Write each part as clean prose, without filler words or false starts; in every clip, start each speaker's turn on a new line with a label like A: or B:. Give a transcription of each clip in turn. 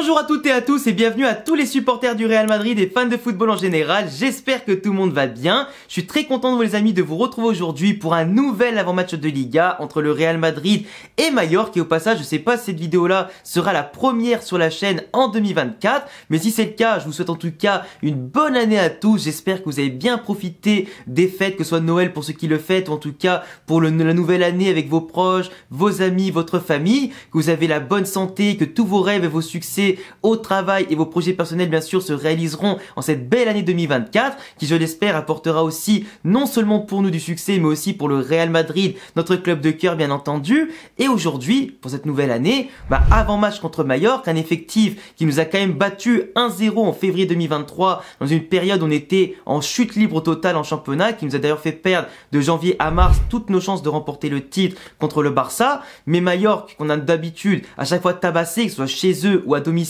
A: Bonjour à toutes et à tous et bienvenue à tous les supporters du Real Madrid et fans de football en général. J'espère que tout le monde va bien. Je suis très content les amis de vous retrouver aujourd'hui pour un nouvel avant-match de Liga entre le Real Madrid et Mallorca. Et au passage, je sais pas si cette vidéo là sera la première sur la chaîne en 2024, mais si c'est le cas, je vous souhaite en tout cas une bonne année à tous. J'espère que vous avez bien profité des fêtes, que ce soit Noël pour ceux qui le fêtent ou en tout cas pour la nouvelle année avec vos proches, vos amis, votre famille, que vous avez la bonne santé, que tous vos rêves et vos succès au travail et vos projets personnels bien sûr se réaliseront en cette belle année 2024 qui je l'espère apportera aussi non seulement pour nous du succès mais aussi pour le Real Madrid, notre club de cœur bien entendu. Et aujourd'hui pour cette nouvelle année, avant match contre Mallorca, un effectif qui nous a quand même battu 1-0 en février 2023 dans une période où on était en chute libre totale en championnat, qui nous a d'ailleurs fait perdre de janvier à mars toutes nos chances de remporter le titre contre le Barça. Mais Mallorca qu'on a d'habitude à chaque fois tabassé, que ce soit chez eux ou à domicile,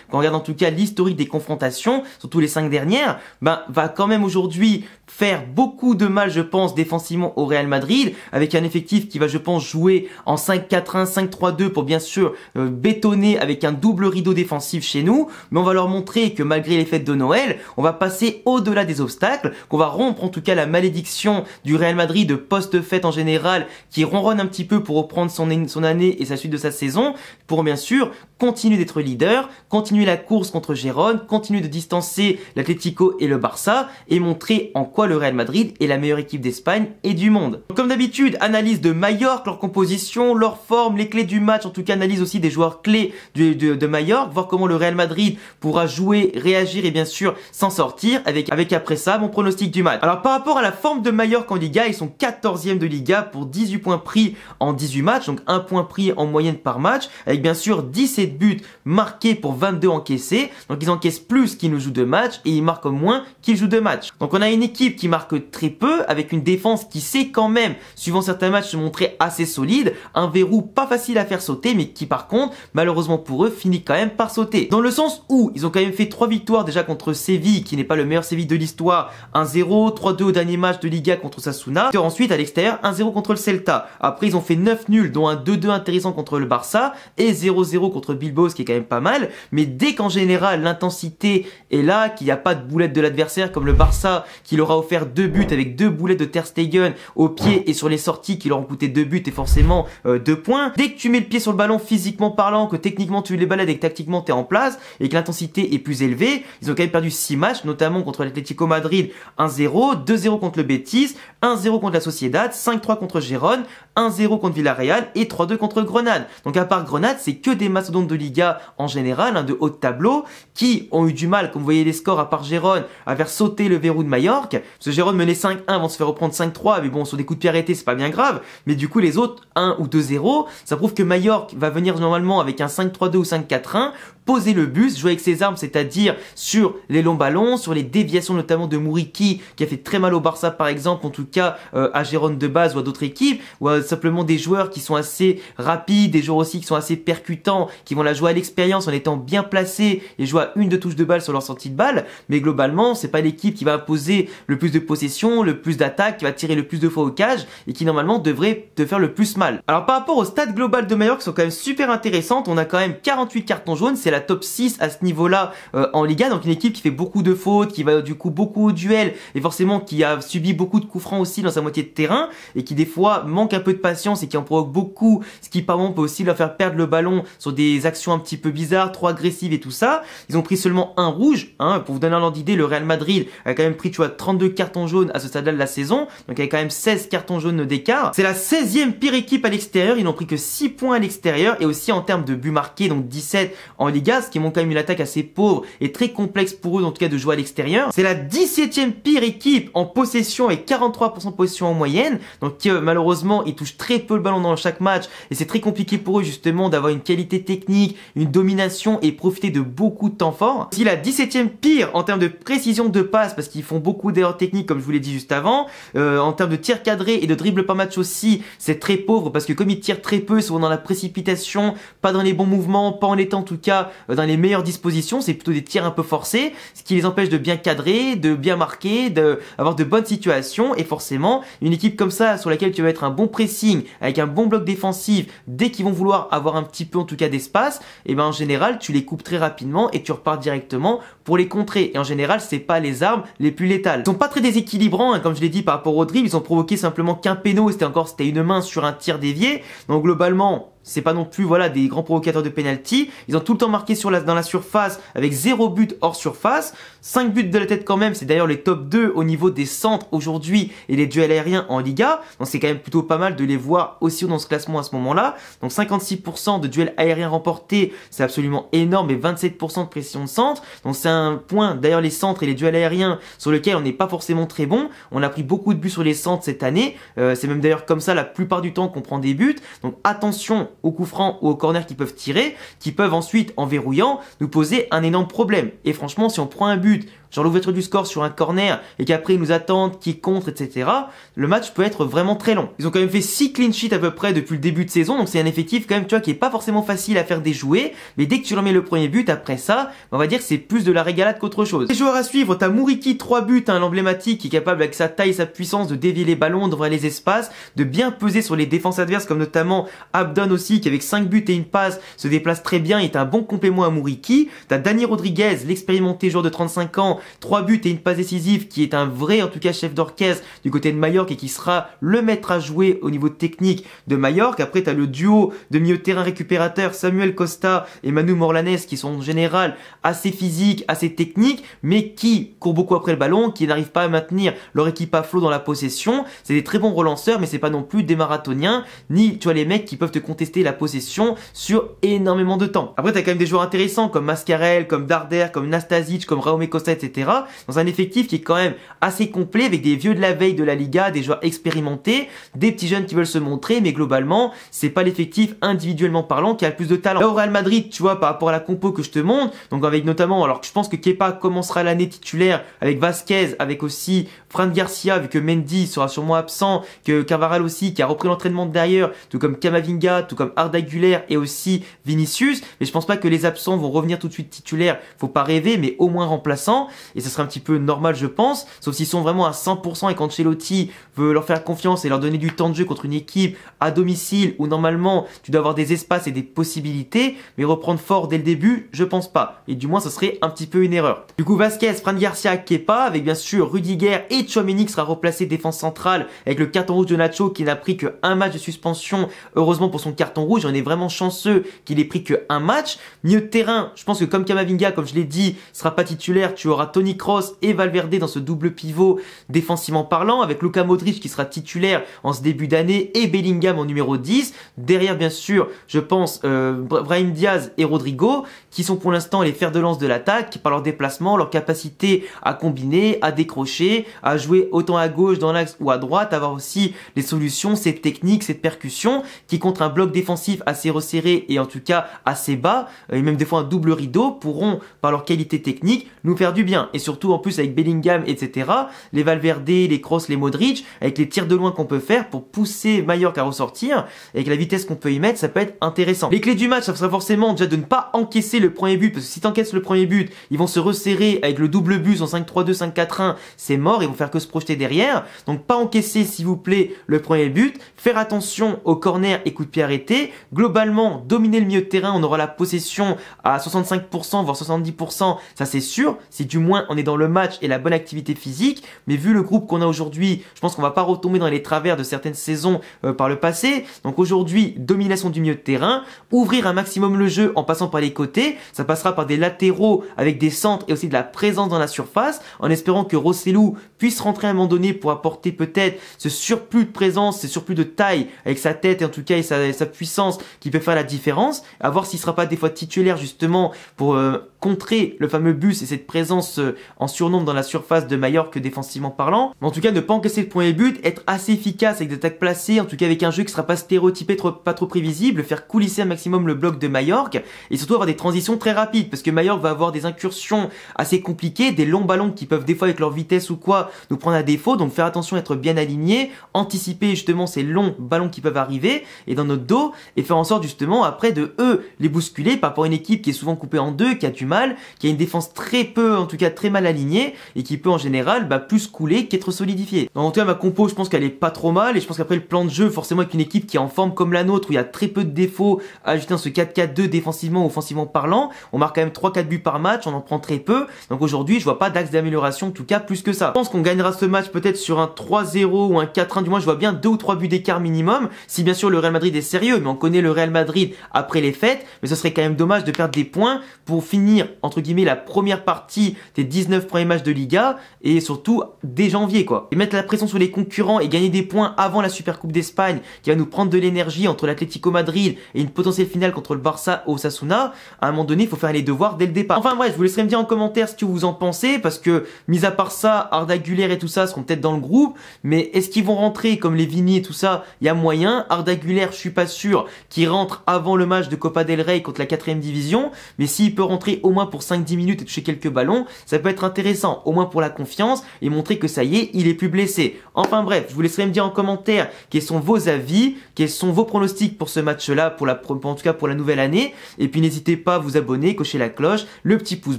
A: quand on regarde en tout cas l'historique des confrontations, surtout les 5 dernières, va quand même aujourd'hui faire beaucoup de mal, je pense, défensivement au Real Madrid, avec un effectif qui va, je pense, jouer en 5-4-1, 5-3-2 pour bien sûr bétonner avec un double rideau défensif chez nous, mais on va leur montrer que malgré les fêtes de Noël, on va passer au-delà des obstacles, qu'on va rompre en tout cas la malédiction du Real Madrid de post-fête en général, qui ronronne un petit peu pour reprendre son année et sa suite de sa saison, pour bien sûr continuer d'être leader, continuer la course contre Gérone, continuer de distancer l'Atlético et le Barça et montrer en quoi le Real Madrid est la meilleure équipe d'Espagne et du monde. Donc, comme d'habitude, analyse de Mallorca, leur composition, leur forme, les clés du match, en tout cas analyse aussi des joueurs clés de Mallorca, voir comment le Real Madrid pourra jouer, réagir et bien sûr s'en sortir avec après ça mon pronostic du match. Alors par rapport à la forme de Mallorca en Liga, ils sont 14e de Liga pour 18 points pris en 18 matchs, donc 1 point pris en moyenne par match, avec bien sûr 17 buts marqués pour 22 encaissés, donc ils encaissent plus qu'ils nous jouent de matchs et ils marquent moins qu'ils jouent de matchs. Donc on a une équipe qui marque très peu, avec une défense qui sait quand même, suivant certains matchs, se montrer assez solide, un verrou pas facile à faire sauter, mais qui par contre, malheureusement pour eux, finit quand même par sauter. Dans le sens où ils ont quand même fait 3 victoires déjà contre Séville, qui n'est pas le meilleur Séville de l'histoire, 1-0, 3-2 au dernier match de Liga contre Sasuna, et ensuite à l'extérieur 1-0 contre le Celta. Après ils ont fait 9 nuls, dont un 2-2 intéressant contre le Barça, et 0-0 contre Bilbao, ce qui est quand même pas mal, mais dès qu'en général l'intensité est là, qu'il n'y a pas de boulette de l'adversaire comme le Barça qui leur a offert 2 buts avec 2 boulettes de Ter Stegen au pied et sur les sorties qui leur ont coûté 2 buts et forcément 2 points. Dès que tu mets le pied sur le ballon physiquement parlant, que techniquement tu les balades et que tactiquement tu es en place et que l'intensité est plus élevée, ils ont quand même perdu 6 matchs, notamment contre l'Atlético Madrid 1-0, 2-0 contre le Betis, 1-0 contre la Sociedad, 5-3 contre Gérone, 1-0 contre Villarreal et 3-2 contre Grenade. Donc à part Grenade, c'est que des mastodontes de Liga en général, de haut de tableau, qui ont eu du mal, comme vous voyez les scores, à part Gérone, à faire sauter le verrou de Mallorca. Parce que Gérone menait 5-1 vont se faire reprendre 5-3, mais bon, sur des coups de pied arrêtés, c'est pas bien grave. Mais du coup, les autres, 1 ou 2-0, ça prouve que Mallorca va venir normalement avec un 5-3-2 ou 5-4-1, poser le bus, jouer avec ses armes, c'est-à-dire sur les longs ballons, sur les déviations notamment de Muriqi, qui a fait très mal au Barça par exemple, en tout cas à Gérone de base ou à d'autres équipes, ou simplement des joueurs qui sont assez rapides, des joueurs aussi qui sont assez percutants, qui vont la jouer à l'expérience en étant bien placés et jouer à 1-2 touches de balle sur leur sortie de balle. Mais globalement, c'est pas l'équipe qui va imposer le plus de possession, le plus d'attaques, qui va tirer le plus de fois au cage et qui normalement devrait te faire le plus mal. Alors par rapport aux stats globales de Mallorca qui sont quand même super intéressantes, on a quand même 48 cartons jaunes, c'est la top 6 à ce niveau-là en Liga, donc une équipe qui fait beaucoup de fautes, qui va du coup beaucoup au duel et forcément qui a subi beaucoup de coups francs aussi dans sa moitié de terrain et qui des fois manque un peu de patience et qui en provoque beaucoup, ce qui par exemple peut aussi leur faire perdre le ballon sur des actions un petit peu bizarres, trop agressives et tout ça. Ils ont pris seulement un rouge, pour vous donner un ordre d'idée, le Real Madrid a quand même pris 32 cartons jaunes à ce stade-là de la saison, donc il y a quand même 16 cartons jaunes d'écart. C'est la 16e pire équipe à l'extérieur, ils n'ont pris que 6 points à l'extérieur et aussi en termes de buts marqués, donc 17 en Liga, ce qui montre quand même une attaque assez pauvre et très complexe pour eux en tout cas de jouer à l'extérieur. C'est la 17e pire équipe en possession avec 43% de possession en moyenne, donc malheureusement ils touchent très peu le ballon dans chaque match et c'est très compliqué pour eux justement d'avoir une qualité technique, une domination et profiter de beaucoup de temps fort. C'est la 17e pire en termes de précision de passe parce qu'ils qui font beaucoup d'erreurs techniques, comme je vous l'ai dit juste avant. En termes de tir cadré et de dribble par match aussi, c'est très pauvre parce que comme ils tirent très peu, souvent dans la précipitation, pas dans les bons mouvements, pas en étant en tout cas dans les meilleures dispositions, c'est plutôt des tirs un peu forcés, ce qui les empêche de bien cadrer, de bien marquer, d'avoir de bonnes situations. Et forcément, une équipe comme ça sur laquelle tu vas être un bon pressing, avec un bon bloc défensif, dès qu'ils vont vouloir avoir un petit peu en tout cas d'espace, et ben en général tu les coupes très rapidement et tu repars directement pour les contrer. Et en général c'est pas les armes les plus létales. Ils sont pas très déséquilibrants, hein, comme je l'ai dit par rapport au dribble, ils ont provoqué simplement qu'un péno, c'était une main sur un tir dévié. Donc globalement, c'est pas non plus voilà des grands provocateurs de penalty. Ils ont tout le temps marqué dans la surface avec 0 but hors surface, 5 buts de la tête quand même. C'est d'ailleurs les top 2 au niveau des centres aujourd'hui et les duels aériens en Liga. Donc c'est quand même plutôt pas mal de les voir aussi dans ce classement à ce moment-là. Donc 56% de duels aériens remportés, c'est absolument énorme, et 27% de précision de centre. Donc c'est un point, d'ailleurs les centres et les duels aériens sur lesquels on n'est pas forcément très bon. On a pris beaucoup de buts sur les centres cette année. C'est même d'ailleurs comme ça la plupart du temps qu'on prend des buts. Donc attention aux coups francs ou aux corners qui peuvent tirer, qui peuvent ensuite, en verrouillant, nous poser un énorme problème. Et franchement, si on prend un but, genre l'ouverture du score sur un corner, et qu'après ils nous attendent, qu'ils contre, etc., le match peut être vraiment très long. Ils ont quand même fait 6 clean sheets à peu près depuis le début de saison, donc c'est un effectif quand même, tu vois, qui est pas forcément facile à faire déjouer, mais dès que tu leur mets le premier but, après ça, on va dire que c'est plus de la régalade qu'autre chose. Les joueurs à suivre, t'as Muriqi, 3 buts, hein, l'emblématique, qui est capable avec sa taille et sa puissance de dévier les ballons, d'ouvrir les espaces, de bien peser sur les défenses adverses, comme notamment Abdon aussi, qui avec 5 buts et une passe se déplace très bien, est un bon complément à Muriqi. T'as Dani Rodriguez, l'expérimenté joueur de 35 ans, 3 buts et une passe décisive, qui est un vrai en tout cas chef d'orchestre du côté de Majorque et qui sera le maître à jouer au niveau technique de Majorque. Après t'as le duo de milieu de terrain récupérateur Samuel Costa et Manu Morlanes, qui sont en général assez physiques, assez techniques, mais qui courent beaucoup après le ballon, qui n'arrivent pas à maintenir leur équipe à flot dans la possession. C'est des très bons relanceurs, mais c'est pas non plus des marathoniens, ni tu vois les mecs qui peuvent te contester la possession sur énormément de temps. Après t'as quand même des joueurs intéressants comme Mascarel, comme Darder, comme Nastasic, comme Raume Costa, etc. Dans un effectif qui est quand même assez complet, avec des vieux de la veille de la Liga, des joueurs expérimentés, des petits jeunes qui veulent se montrer, mais globalement c'est pas l'effectif individuellement parlant qui a le plus de talent. Là au Real Madrid, tu vois, par rapport à la compo que je te montre, donc avec notamment, alors je pense que Kepa commencera l'année titulaire avec Vasquez, avec aussi Fran Garcia, vu que Mendy sera sûrement absent, que Carvajal aussi, qui a repris l'entraînement de derrière, tout comme Camavinga, tout comme Arda Güler et aussi Vinicius. Mais je pense pas que les absents vont revenir tout de suite titulaires, faut pas rêver, mais au moins remplaçants, et ça sera un petit peu normal je pense, sauf s'ils sont vraiment à 100% et qu'Ancelotti veut leur faire confiance et leur donner du temps de jeu contre une équipe à domicile où normalement tu dois avoir des espaces et des possibilités, mais reprendre fort dès le début, je pense pas, et du moins ce serait un petit peu une erreur. Du coup Vasquez, Fran Garcia, Kepa, avec bien sûr Rudiger et Tchouaméni qui sera replacé défense centrale avec le carton rouge de Nacho qui n'a pris qu'un match de suspension, heureusement pour son carton rouge, on est vraiment chanceux qu'il ait pris qu'un match. Milieu de terrain, je pense que comme Camavinga, comme je l'ai dit, sera pas titulaire, tu auras Toni Kroos et Valverde dans ce double pivot défensivement parlant, avec Luka Modric qui sera titulaire en ce début d'année et Bellingham en numéro 10. Derrière bien sûr, je pense Brahim Diaz et Rodrigo qui sont pour l'instant les fers de lance de l'attaque par leur déplacement, leur capacité à combiner, à décrocher, à jouer autant à gauche dans l'axe ou à droite, avoir aussi les solutions, cette technique, cette percussion qui contre un bloc défensif assez resserré et en tout cas assez bas, et même des fois un double rideau, pourront par leur qualité technique nous faire du bien. Et surtout en plus avec Bellingham, etc., les Valverde, les Kroos, les Modric, avec les tirs de loin qu'on peut faire pour pousser Majorque à ressortir, avec la vitesse qu'on peut y mettre, ça peut être intéressant. Les clés du match, ça serait forcément déjà de ne pas encaisser le premier but, parce que si t'encaisses le premier but, ils vont se resserrer avec le double but en 5-3-2, 5-4-1, c'est mort, ils vont faire que se projeter derrière. Donc pas encaisser s'il vous plaît le premier but, faire attention aux corners et coups de pied arrêtés, globalement dominer le milieu de terrain, on aura la possession à 65% voire 70%, ça c'est sûr, si du moins on est dans le match et la bonne activité physique, mais vu le groupe qu'on a aujourd'hui, je pense qu'on va pas retomber dans les travers de certaines saisons par le passé. Donc aujourd'hui, domination du milieu de terrain, ouvrir un maximum le jeu en passant par les côtés, ça passera par des latéraux avec des centres et aussi de la présence dans la surface, en espérant que Rossellou puisse rentrer à un moment donné pour apporter peut-être ce surplus de présence, ce surplus de taille avec sa tête et en tout cas et sa puissance qui peut faire la différence. À voir s'il sera pas des fois titulaire justement pour contrer le fameux bus et cette présence en surnombre dans la surface de Majorque défensivement parlant. Mais en tout cas, ne pas encaisser le premier but, être assez efficace avec des attaques placées, en tout cas avec un jeu qui sera pas stéréotypé, pas trop prévisible, faire coulisser un maximum le bloc de Majorque et surtout avoir des transitions très rapides parce que Majorque va avoir des incursions assez compliquées, des longs ballons qui peuvent des fois avec leur vitesse ou quoi nous prendre à défaut, donc faire attention à être bien aligné, anticiper justement ces longs ballons qui peuvent arriver et dans notre dos et faire en sorte justement après de les bousculer par rapport à une équipe qui est souvent coupée en deux, qui a du mal, qui a une défense très peu, en tout cas très mal alignée et qui peut en général plus couler qu'être solidifiée. En tout cas ma compo je pense qu'elle est pas trop mal et je pense qu'après le plan de jeu forcément avec une équipe qui est en forme comme la nôtre où il y a très peu de défauts ajouté dans ce 4-4-2 défensivement ou offensivement parlant, on marque quand même 3-4 buts par match, on en prend très peu, donc aujourd'hui je vois pas d'axe d'amélioration en tout cas plus que ça. Je pense qu'on gagnera ce match peut-être sur un 3-0 ou un 4-1, du moins je vois bien 2 ou 3 buts d'écart minimum, si bien sûr le Real Madrid est sérieux, mais on connaît le Real Madrid après les fêtes, mais ce serait quand même dommage de perdre des points pour finir entre guillemets la première partie des 19 premiers matchs de Liga et surtout dès janvier quoi. Et mettre la pression sur les concurrents et gagner des points avant la Supercoupe d'Espagne qui va nous prendre de l'énergie entre l'Atlético Madrid et une potentielle finale contre le Barça au Osasuna, à un moment donné il faut faire les devoirs dès le départ. Enfin bref, je vous laisserai me dire en commentaire ce que vous en pensez parce que mis à part ça, Arda Güler et tout ça seront peut-être dans le groupe, mais est-ce qu'ils vont rentrer comme les Vini et tout ça? Il y a moyen. Arda Güler, je suis pas sûr qu'il rentre avant le match de Copa del Rey contre la 4ème division, mais s'il peut rentrer au moins pour 5-10 minutes et toucher quelques ballons, ça peut être intéressant, au moins pour la confiance et montrer que ça y est, il est plus blessé. Enfin bref, je vous laisserai me dire en commentaire quels sont vos avis, quels sont vos pronostics pour ce match-là, en tout cas pour la nouvelle année, et puis n'hésitez pas à vous abonner, cocher la cloche, le petit pouce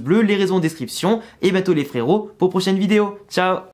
A: bleu, les réseaux en description, et bientôt les frérots pour prochaine vidéo. Ciao!